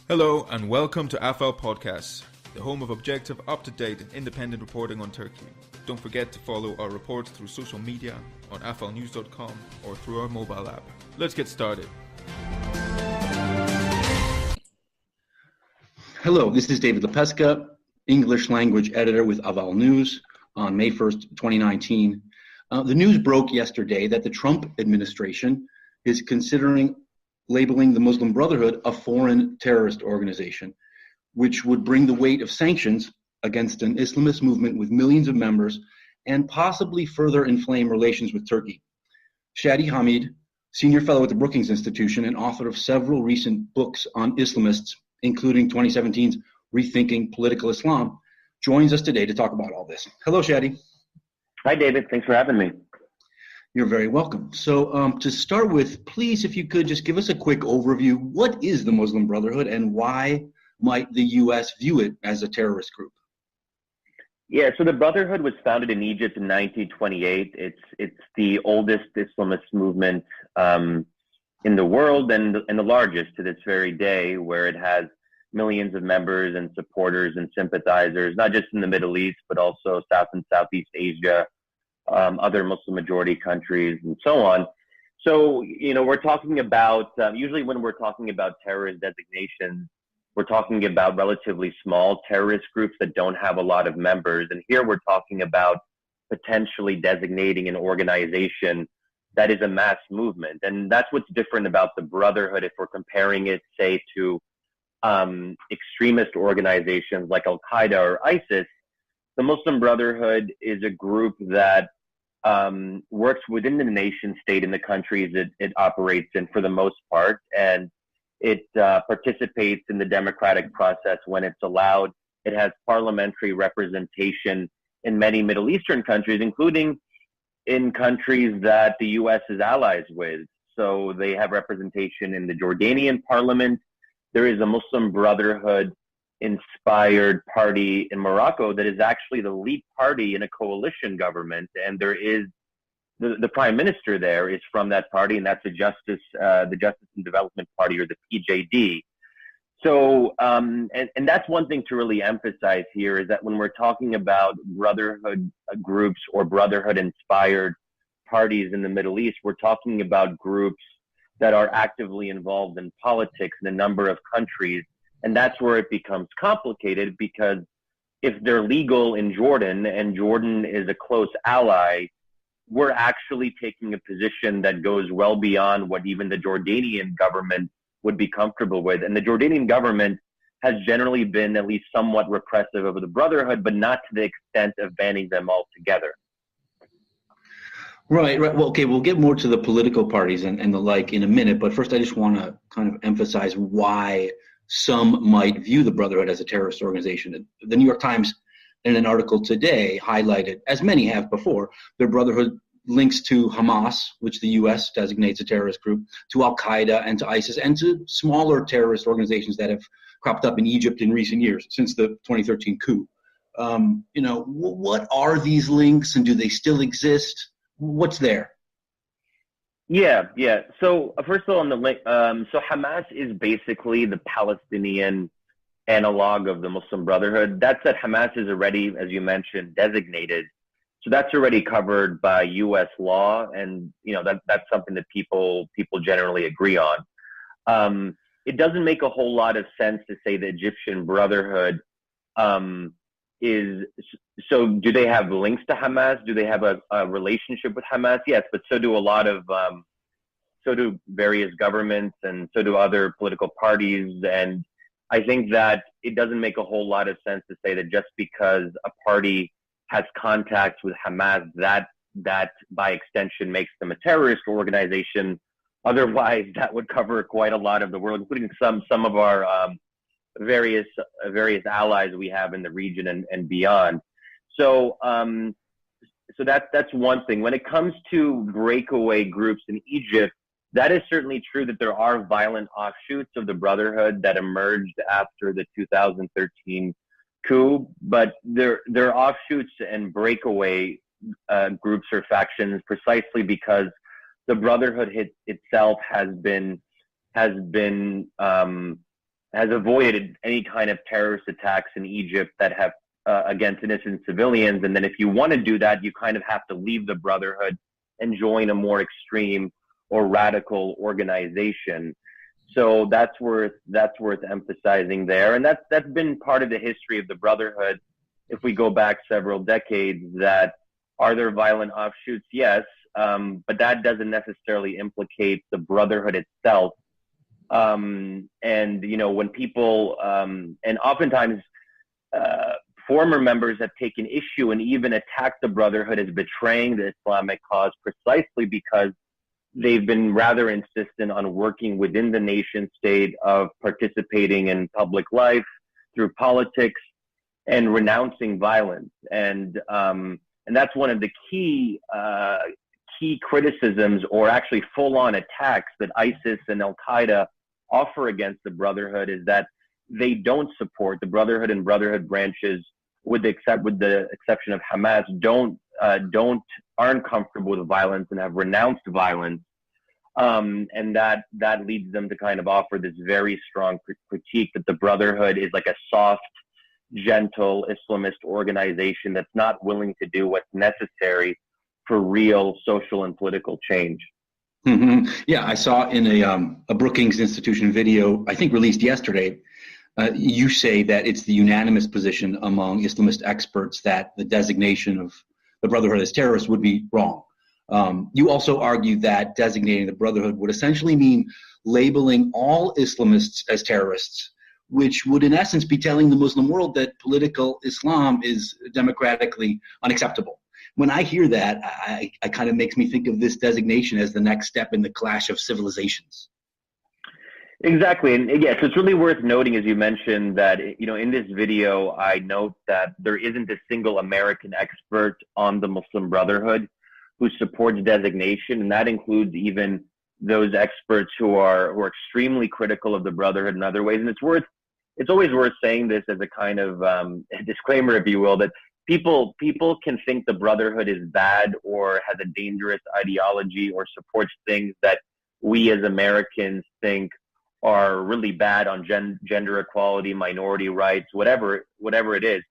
Hello and welcome to AFL Podcasts, the home of objective, up-to-date and independent reporting on Turkey. Don't forget to follow our reports through social media, on aflnews.com or through our mobile app. Let's get started. Hello, this is David Lepeska, English language editor with Aval News on May 1st, 2019. The news broke yesterday that the Trump administration is considering labeling the Muslim Brotherhood a foreign terrorist organization, which would bring the weight of sanctions against an Islamist movement with millions of members and possibly further inflame relations with Turkey. Shadi Hamid, senior fellow at the Brookings Institution and author of several recent books on Islamists, including 2017's Rethinking Political Islam, joins us today to talk about all this. Hello, Shadi. Hi, David. Thanks for having me. You're very welcome. So to start with, please, if you could just give us a quick overview. What is the Muslim Brotherhood and why might the U.S. view it as a terrorist group? Yeah, so the Brotherhood was founded in Egypt in 1928. It's the oldest Islamist movement in the world and the largest to this very day, where it has millions of members and supporters and sympathizers, not just in the Middle East, but also South and Southeast Asia, other Muslim majority countries, and so on. So, we're talking about, usually when we're talking about terrorist designations, we're talking about relatively small terrorist groups that don't have a lot of members. And here we're talking about potentially designating an organization that is a mass movement. And that's what's different about the Brotherhood if we're comparing it, say, to extremist organizations like Al-Qaeda or ISIS. The Muslim Brotherhood is a group that works within the nation state in the countries it operates in for the most part, and it participates in the democratic process when it's allowed. It has parliamentary representation in many Middle Eastern countries, including in countries that the U.S. is allies with. So they have representation in the Jordanian parliament. There is a Muslim Brotherhood inspired party in Morocco that is actually the lead party in a coalition government, and there is the prime minister there is from that party, and that's the Justice and Development Party, or the PJD. So and that's one thing to really emphasize here, is that when we're talking about Brotherhood groups or Brotherhood inspired parties in the Middle East, we're talking about groups that are actively involved in politics in a number of countries. And that's where it becomes complicated, because if they're legal in Jordan and Jordan is a close ally, we're actually taking a position that goes well beyond what even the Jordanian government would be comfortable with. And the Jordanian government has generally been at least somewhat repressive of the Brotherhood, but not to the extent of banning them altogether. Right. Well, okay, we'll get more to the political parties and the like in a minute, but first I just want to kind of emphasize why some might view the Brotherhood as a terrorist organization. The New York Times, in an article today, highlighted, as many have before, the Brotherhood links to Hamas, which the U.S. designates a terrorist group, to Al-Qaeda and to ISIS, and to smaller terrorist organizations that have cropped up in Egypt in recent years, since the 2013 coup. What are these links, and do they still exist? What's there? Yeah. So first of all, on the link, so Hamas is basically the Palestinian analog of the Muslim Brotherhood. That said, Hamas is already, as you mentioned, designated. So that's already covered by U.S. law, and that's something that people generally agree on. It doesn't make a whole lot of sense to say the Egyptian Brotherhood is. So do they have links to Hamas? Do they have a relationship with Hamas? Yes, but so do a lot of, so do various governments, and so do other political parties. And I think that it doesn't make a whole lot of sense to say that just because a party has contacts with Hamas, that by extension makes them a terrorist organization. Otherwise, that would cover quite a lot of the world, including some of our various allies we have in the region and beyond. So that's one thing. When it comes to breakaway groups in Egypt, that is certainly true that there are violent offshoots of the Brotherhood that emerged after the 2013 coup, but they're offshoots and breakaway groups or factions precisely because the Brotherhood itself has been has avoided any kind of terrorist attacks in Egypt that have against innocent civilians. And then if you want to do that, you kind of have to leave the Brotherhood and join a more extreme or radical organization. So that's worth emphasizing there. And that's been part of the history of the Brotherhood. If we go back several decades, that are there violent offshoots? Yes. But that doesn't necessarily implicate the Brotherhood itself. And, when people, and oftentimes former members have taken issue and even attacked the Brotherhood as betraying the Islamic cause precisely because they've been rather insistent on working within the nation state, of participating in public life through politics and renouncing violence. And that's one of the key criticisms, or actually full-on attacks, that ISIS and Al-Qaeda offer against the Brotherhood, is that they don't support the Brotherhood, and Brotherhood branches, with the exception of Hamas, aren't comfortable with violence and have renounced violence, and that leads them to kind of offer this very strong critique that the Brotherhood is like a soft, gentle Islamist organization that's not willing to do what's necessary for real social and political change. Mm-hmm. Yeah, I saw in a Brookings Institution video, I think released yesterday, you say that it's the unanimous position among Islamist experts that the designation of the Brotherhood as terrorists would be wrong. You also argue that designating the Brotherhood would essentially mean labeling all Islamists as terrorists, which would in essence be telling the Muslim world that political Islam is democratically unacceptable. When I hear that, I kind of makes me think of this designation as the next step in the clash of civilizations. Exactly. And yes, it's really worth noting, as you mentioned, that, in this video, I note that there isn't a single American expert on the Muslim Brotherhood who supports designation. And that includes even those experts who are extremely critical of the Brotherhood in other ways. And it's always worth saying this as a kind of a disclaimer, if you will, that people can think the Brotherhood is bad or has a dangerous ideology or supports things that we as Americans think are really bad on gender equality, minority rights, whatever it is.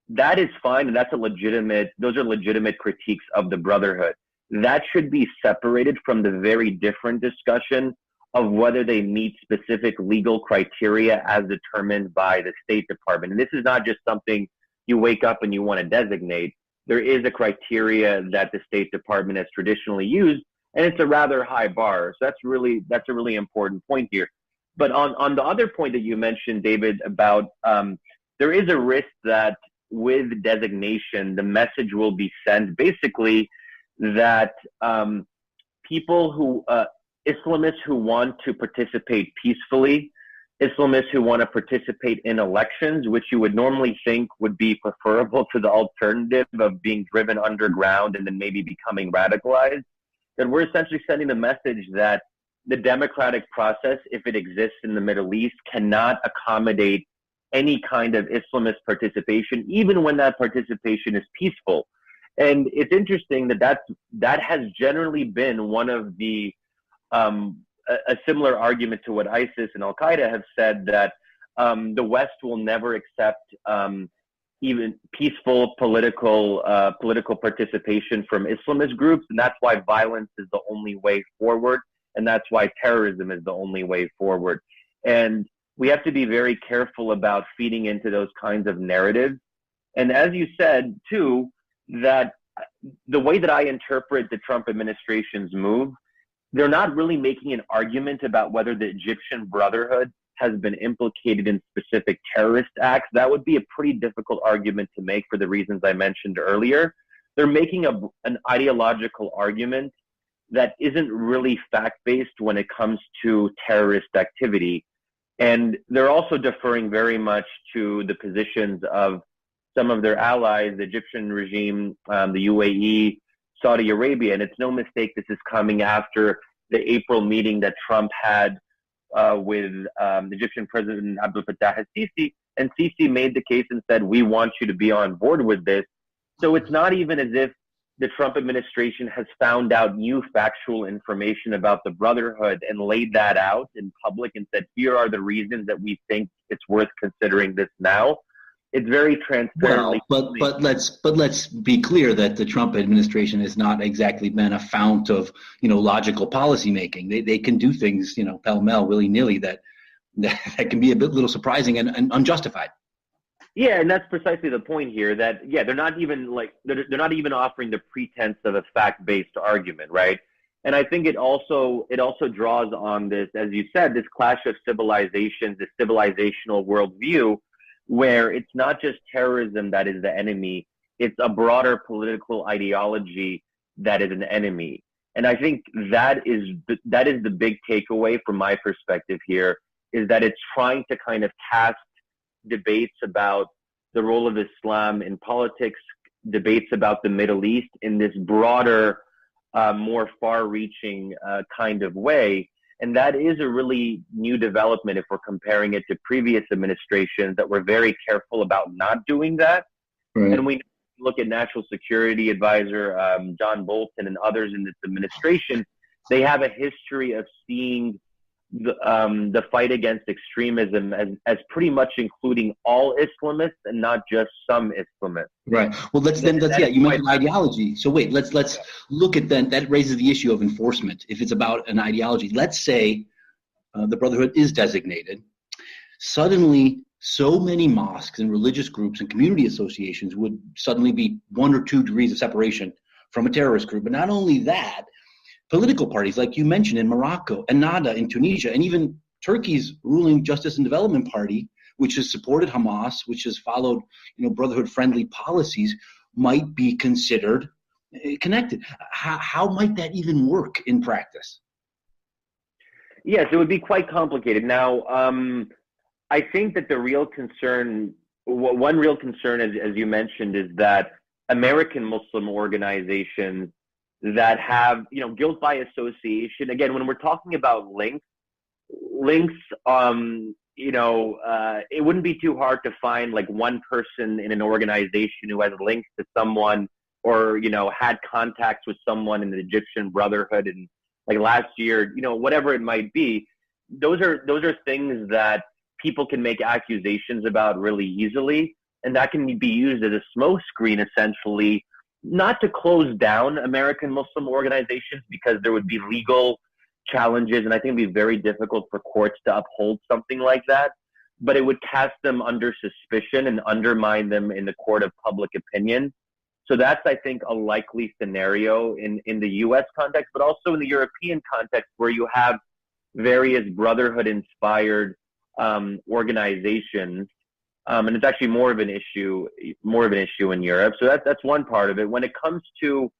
That is fine, and those are legitimate critiques of the Brotherhood. That should be separated from the very different discussion of whether they meet specific legal criteria as determined by the State Department. And this is not just something you wake up and you want to designate. There is a criteria that the State Department has traditionally used, and it's a rather high bar. So that's a really important point here. But on the other point that you mentioned, David, about there is a risk that with designation, the message will be sent basically that Islamists who want to participate peacefully, Islamists who want to participate in elections, which you would normally think would be preferable to the alternative of being driven underground and then maybe becoming radicalized, that we're essentially sending the message that the democratic process, if it exists in the Middle East, cannot accommodate any kind of Islamist participation, even when that participation is peaceful. And it's interesting that has generally been one of the a similar argument to what ISIS and Al-Qaeda have said, that the West will never accept even peaceful political participation from Islamist groups, and that's why violence is the only way forward, and that's why terrorism is the only way forward. And we have to be very careful about feeding into those kinds of narratives. And as you said, too, that the way that I interpret the Trump administration's move, they're not really making an argument about whether the Egyptian Brotherhood has been implicated in specific terrorist acts. That would be a pretty difficult argument to make for the reasons I mentioned earlier. They're making an ideological argument that isn't really fact-based when it comes to terrorist activity. And they're also deferring very much to the positions of some of their allies, the Egyptian regime, the UAE, Saudi Arabia. And it's no mistake this is coming after the April meeting that Trump had with the Egyptian President Abdel Fattah al-Sisi. And Sisi made the case and said, we want you to be on board with this. So it's not even as if the Trump administration has found out new factual information about the Brotherhood and laid that out in public and said, here are the reasons that we think it's worth considering this now. It's very transparently. Well, but let's be clear that the Trump administration has not exactly been a fount of logical policy making. They can do things pell-mell, willy-nilly that can be a little surprising and unjustified. Yeah, and that's precisely the point here. That they're not even offering the pretense of a fact-based argument, right? And I think it also draws on this, as you said, this clash of civilizations, this civilizational worldview, where it's not just terrorism that is the enemy, it's a broader political ideology that is an enemy. And I think that is the big takeaway from my perspective here, is that it's trying to kind of cast debates about the role of Islam in politics, debates about the Middle East in this broader, more far-reaching kind of way. And that is a really new development if we're comparing it to previous administrations that were very careful about not doing that. Right. And we look at National Security Advisor John Bolton and others in this administration, they have a history of seeing the fight against extremism as pretty much including all Islamists and not just some Islamists. Right. Well, you mentioned ideology. So wait, let's look at that raises the issue of enforcement. If it's about an ideology, let's say the Brotherhood is designated. Suddenly, so many mosques and religious groups and community associations would suddenly be 1 or 2 degrees of separation from a terrorist group. But not only that, political parties, like you mentioned, in Morocco, Ennahda in Tunisia, and even Turkey's ruling Justice and Development Party, which has supported Hamas, which has followed, Brotherhood-friendly policies, might be considered connected. How might that even work in practice? Yes, it would be quite complicated. Now, I think that the real concern, one real concern, as you mentioned, is that American Muslim organizations that have, guilt by association. Again, when we're talking about links, it wouldn't be too hard to find like one person in an organization who has links to someone or, had contacts with someone in the Egyptian Brotherhood and like last year, whatever it might be. Those are things that people can make accusations about really easily. And that can be used as a smokescreen, essentially, not to close down American Muslim organizations, because there would be legal challenges, and I think it would be very difficult for courts to uphold something like that, but it would cast them under suspicion and undermine them in the court of public opinion. So that's, I think, a likely scenario in the U.S. context, but also in the European context, where you have various Brotherhood-inspired organizations. And it's actually more of an issue in Europe. So that's one part of it. When it comes to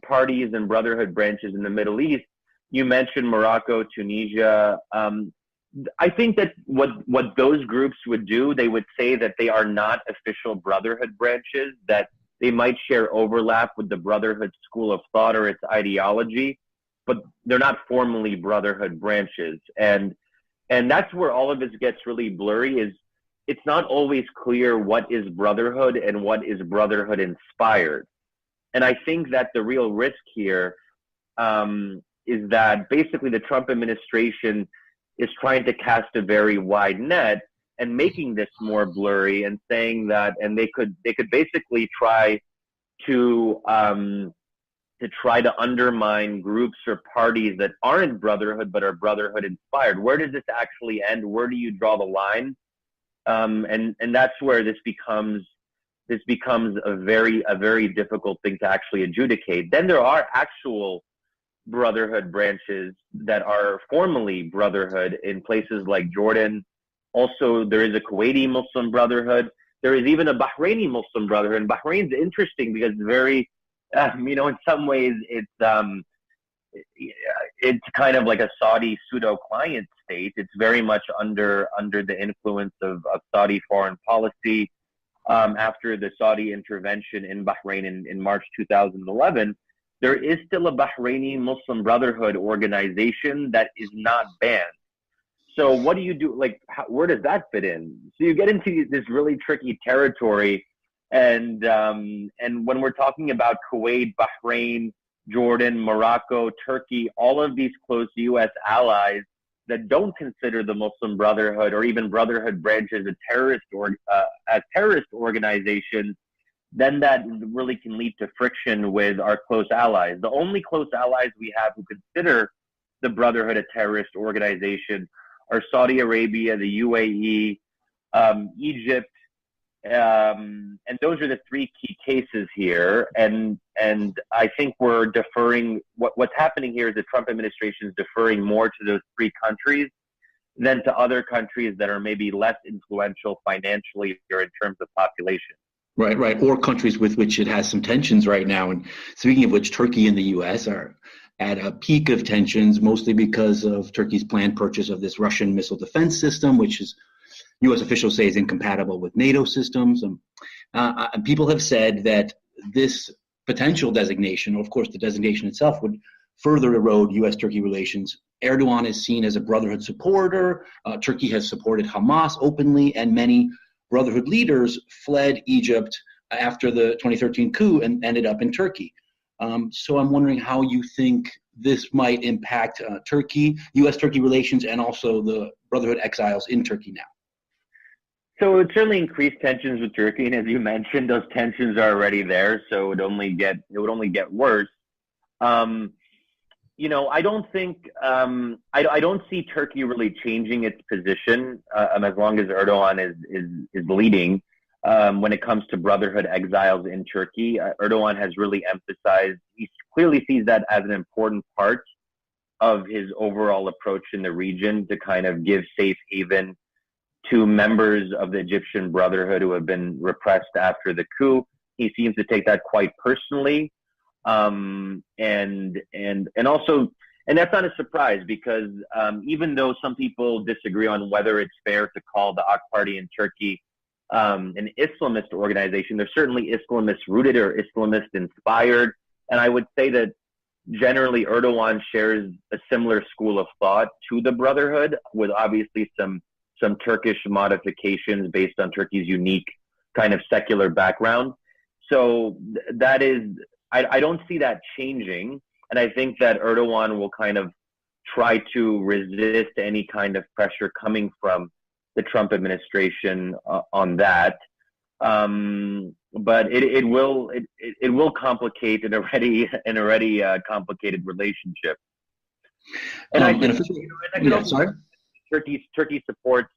parties and Brotherhood branches in the Middle East, you mentioned Morocco, Tunisia. I think that what those groups would do, they would say that they are not official Brotherhood branches, that they might share overlap with the Brotherhood school of thought or its ideology, but they're not formally Brotherhood branches. And that's where all of this gets really blurry, is it's not always clear what is Brotherhood and what is Brotherhood inspired. And I think that the real risk here is that basically the Trump administration is trying to cast a very wide net and making this more blurry and saying that, and they could basically try to undermine groups or parties that aren't Brotherhood but are Brotherhood inspired. Where does this actually end? Where do you draw the line? And that's where this becomes a very difficult thing to actually adjudicate. Then there are actual Brotherhood branches that are formally Brotherhood in places like Jordan. Also, there is a Kuwaiti Muslim Brotherhood. There is even a Bahraini Muslim Brotherhood. And Bahrain's interesting because it's very, in some ways it's kind of like a Saudi pseudo-client state. It's very much under the influence of Saudi foreign policy. After the Saudi intervention in Bahrain in March 2011, there is still a Bahraini Muslim Brotherhood organization that is not banned. So what do you do? Like, where does that fit in? So you get into this really tricky territory And when we're talking about Kuwait, Bahrain, Jordan, Morocco, Turkey, all of these close U.S. allies that don't consider the Muslim Brotherhood or even Brotherhood branches as terrorist organizations, then that really can lead to friction with our close allies. The only close allies we have who consider the Brotherhood a terrorist organization are Saudi Arabia, the UAE, Egypt, and those are the three key cases here. And I think we're deferring. What's happening here is the Trump administration is deferring more to those three countries than to other countries that are maybe less influential financially or in terms of population. Right. Or countries with which it has some tensions right now. And speaking of which, Turkey and the U.S. are at a peak of tensions, mostly because of Turkey's planned purchase of this Russian missile defense system, which is U.S. officials say is incompatible with NATO systems. People have said that this potential designation, of course, the designation itself would further erode U.S.-Turkey relations. Erdogan is seen as a Brotherhood supporter. Turkey has supported Hamas openly, and many Brotherhood leaders fled Egypt after the 2013 coup and ended up in Turkey. So I'm wondering how you think this might impact Turkey, U.S.-Turkey relations, and also the Brotherhood exiles in Turkey now. So it certainly increased tensions with Turkey, and as you mentioned, those tensions are already there. So it would only get worse. I don't think I don't see Turkey really changing its position as long as Erdogan is leading when it comes to Brotherhood exiles in Turkey. Erdogan has really emphasized. He clearly sees that as an important part of his overall approach in the region to kind of give safe haven to members of the Egyptian Brotherhood who have been repressed after the coup. He seems to take that quite personally. And that's not a surprise because even though some people disagree on whether it's fair to call the AK Party in Turkey an Islamist organization, they're certainly Islamist rooted or Islamist inspired. And I would say that generally Erdogan shares a similar school of thought to the Brotherhood, with obviously some Turkish modifications based on Turkey's unique kind of secular background. So that is, I don't see that changing. And I think that Erdogan will kind of try to resist any kind of pressure coming from the Trump administration on that. But it will complicate an already complicated relationship. And I think, sorry. Turkey supports.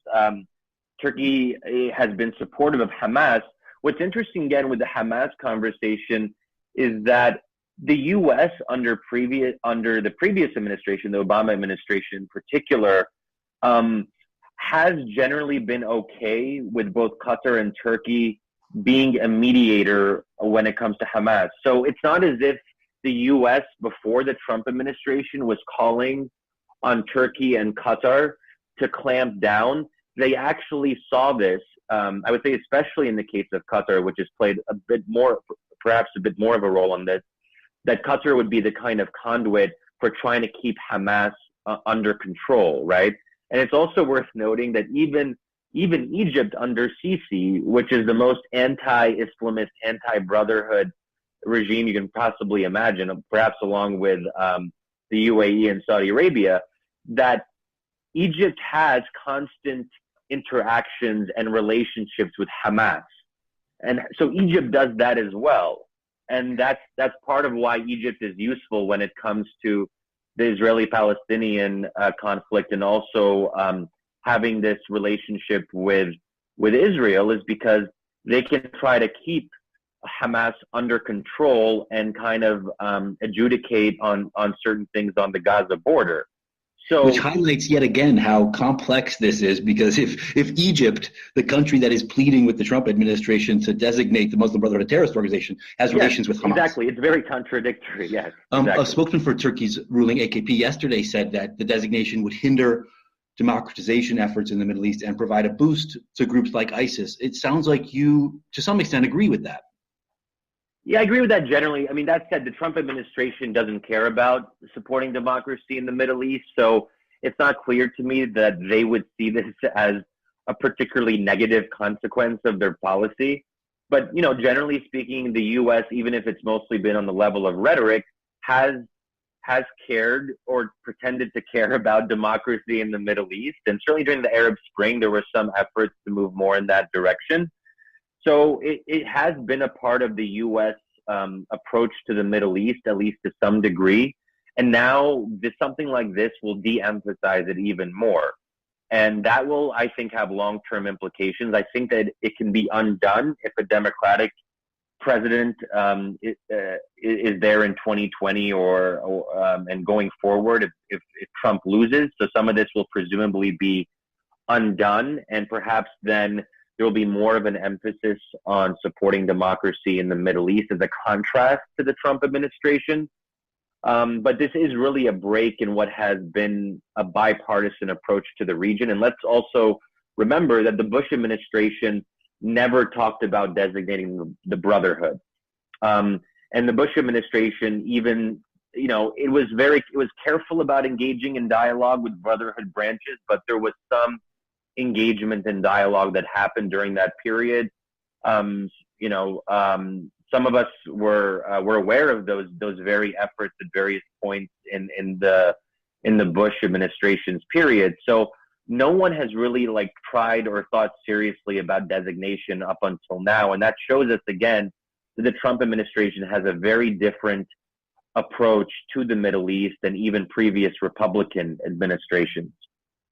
Turkey has been supportive of Hamas. What's interesting again with the Hamas conversation is that the U.S. under the previous administration, the Obama administration in particular, has generally been okay with both Qatar and Turkey being a mediator when it comes to Hamas. So it's not as if the U.S. before the Trump administration was calling on Turkey and Qatar to clamp down. They actually saw this, I would say especially in the case of Qatar, which has played perhaps a bit more of a role on this, that Qatar would be the kind of conduit for trying to keep Hamas under control, right? And it's also worth noting that even Egypt under Sisi, which is the most anti-Islamist, anti-Brotherhood regime you can possibly imagine, perhaps along with the UAE and Saudi Arabia, that Egypt has constant interactions and relationships with Hamas. And so Egypt does that as well. And that's part of why Egypt is useful when it comes to the Israeli-Palestinian conflict, and also having this relationship with Israel, is because they can try to keep Hamas under control and kind of adjudicate on certain things on the Gaza border. So, which highlights yet again how complex this is, because if Egypt, the country that is pleading with the Trump administration to designate the Muslim Brotherhood a terrorist organization, has relations with Hamas. Exactly. It's very contradictory, yes. Exactly. A spokesman for Turkey's ruling AKP yesterday said that the designation would hinder democratization efforts in the Middle East and provide a boost to groups like ISIS. It sounds like you, to some extent, agree with that. Yeah, I agree with that generally. I mean, that said, the Trump administration doesn't care about supporting democracy in the Middle East, so it's not clear to me that they would see this as a particularly negative consequence of their policy. But, generally speaking, the U.S., even if it's mostly been on the level of rhetoric, has cared or pretended to care about democracy in the Middle East. And certainly during the Arab Spring, there were some efforts to move more in that direction. So it has been a part of the U.S. Approach to the Middle East, at least to some degree. And now something like this will de-emphasize it even more. And that will, I think, have long-term implications. I think that it can be undone if a Democratic president is there in 2020 and going forward if Trump loses. So some of this will presumably be undone, and perhaps then there will be more of an emphasis on supporting democracy in the Middle East as a contrast to the Trump administration. But this is really a break in what has been a bipartisan approach to the region. And let's also remember that the Bush administration never talked about designating the Brotherhood. And the Bush administration even, it was careful about engaging in dialogue with Brotherhood branches, but there was some engagement and dialogue that happened during that period. Some of us were aware of those very efforts at various points in the Bush administration's period. So no one has really tried or thought seriously about designation up until now, and that shows us again that the Trump administration has a very different approach to the Middle East than even previous Republican administrations.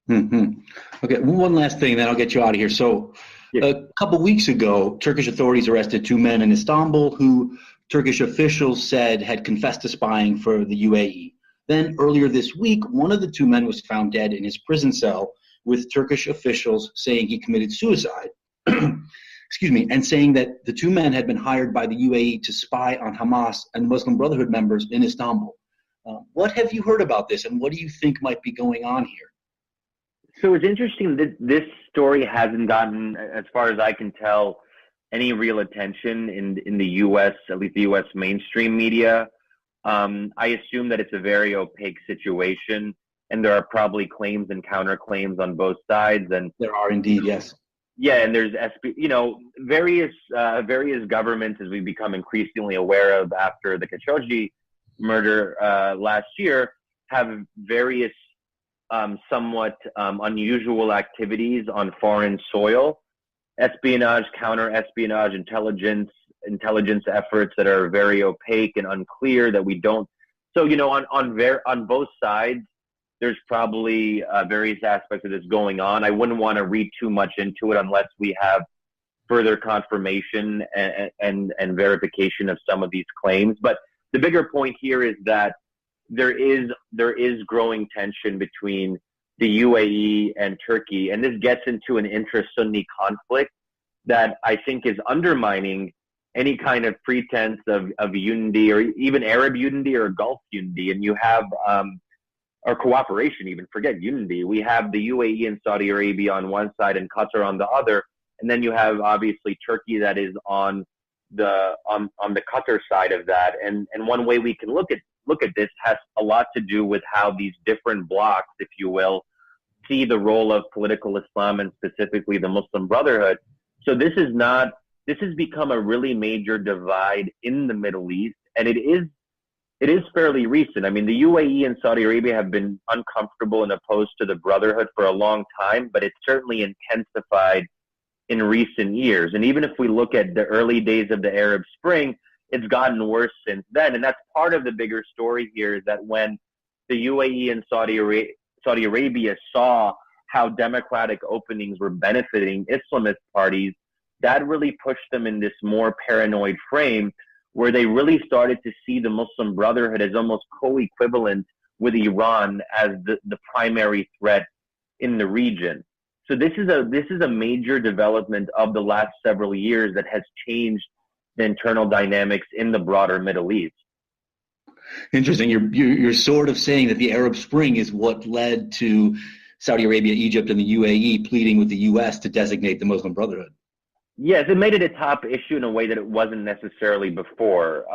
Mm-hmm. Okay, one last thing, then I'll get you out of here. So a couple weeks ago, Turkish authorities arrested two men in Istanbul who Turkish officials said had confessed to spying for the UAE. Then earlier this week, one of the two men was found dead in his prison cell, with Turkish officials saying he committed suicide. Excuse me, and saying that the two men had been hired by the UAE to spy on Hamas and the Muslim Brotherhood members in Istanbul. What have you heard about this, and what do you think might be going on here? So it's interesting that this story hasn't gotten, as far as I can tell, any real attention in the U.S., at least the U.S. mainstream media. I assume that it's a very opaque situation, and there are probably claims and counterclaims on both sides. And there are indeed, yes. Yeah, and there's various governments, as we become increasingly aware of after the Khashoggi murder last year, have various somewhat unusual activities on foreign soil, espionage, counter-espionage, intelligence efforts that are very opaque and unclear that we don't. So, on both sides, there's probably various aspects of this going on. I wouldn't want to read too much into it unless we have further confirmation and verification of some of these claims. But the bigger point here is that there is growing tension between the UAE and Turkey, and this gets into an intra-Sunni conflict that I think is undermining any kind of pretense of unity, or even Arab unity or Gulf unity. And you have or cooperation, even forget unity. We have the UAE and Saudi Arabia on one side and Qatar on the other, and then you have obviously Turkey that is on the Qatar side of that. And one way we can look at this has a lot to do with how these different blocs, if you will, see the role of political Islam and specifically the Muslim Brotherhood. So this has become a really major divide in the Middle East, and it is fairly recent. I mean, the UAE and Saudi Arabia have been uncomfortable and opposed to the Brotherhood for a long time, but it's certainly intensified in recent years. And even if we look at the early days of the Arab Spring, it's gotten worse since then. And that's part of the bigger story here, is that when the UAE and Saudi Arabia saw how democratic openings were benefiting Islamist parties, that really pushed them in this more paranoid frame where they really started to see the Muslim Brotherhood as almost co-equivalent with Iran as the primary threat in the region. So this is a major development of the last several years that has changed the internal dynamics in the broader Middle East. Interesting. You're sort of saying that the Arab Spring is what led to Saudi Arabia, Egypt, and the UAE pleading with the U.S. to designate the Muslim Brotherhood. Yes, it made it a top issue in a way that it wasn't necessarily before.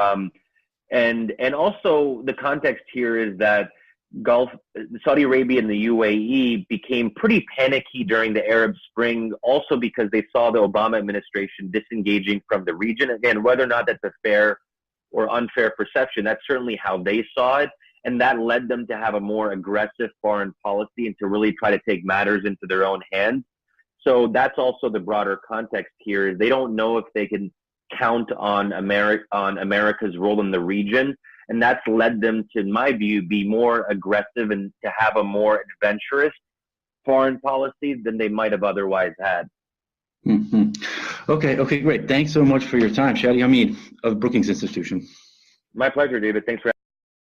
And also the context here is that Saudi Arabia and the UAE became pretty panicky during the Arab Spring, also because they saw the Obama administration disengaging from the region. Again, whether or not that's a fair or unfair perception, that's certainly how they saw it. And that led them to have a more aggressive foreign policy and to really try to take matters into their own hands. So that's also the broader context here. They don't know if they can count on America's role in the region. And that's led them to, in my view, be more aggressive and to have a more adventurous foreign policy than they might have otherwise had. Mm-hmm. Okay, great. Thanks so much for your time. Shadi Hamid of Brookings Institution. My pleasure, David. Thanks for having me.